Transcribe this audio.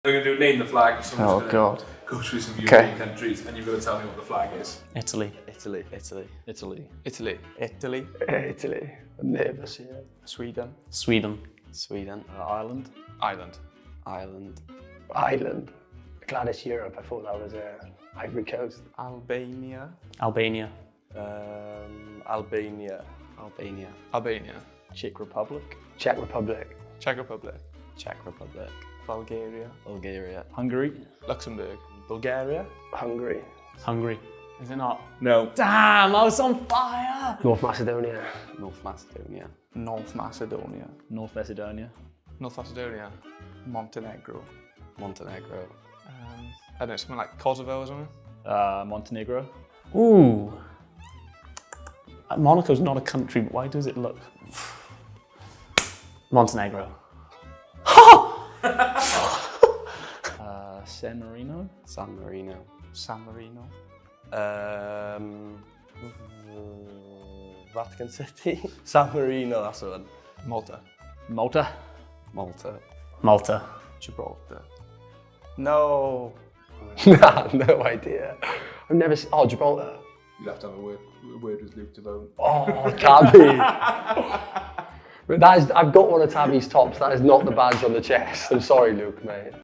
We're going to do name the flag. So Oh God. Go through some European countries, and you've got to tell me what the flag is. Italy. Italy. Italy. Italy. Italy. Italy. I'm nervous here. Sweden. Sweden. Sweden. Ireland. Ireland. Ireland. Ireland. Glad it's Europe. I thought that was Ivory Coast. Albania. Albania. Albania. Albania. Albania. Czech Republic. Czech Republic. Czech Republic. Czech Republic. Bulgaria. Bulgaria. Hungary. Luxembourg. Bulgaria. Hungary. Hungary. Is it not? No. Damn, I was on fire! North Macedonia. North Macedonia. North Macedonia. North Macedonia. North Macedonia. Montenegro. Montenegro. I don't know, something like Kosovo or something? Montenegro. Ooh. Monaco's not a country, but why does it look? Montenegro. San Marino. San Marino. San Marino. Vatican City. San Marino, that's the one. Malta. Malta. Malta. Malta. Gibraltar. No. Nah, no idea. I've never seen. Oh, Gibraltar. You'd have to have a word with Luke Devone. Oh, it can't be. But that is, I've got one of Tabby's tops. That is not the badge on the chest. I'm sorry, Luke, mate.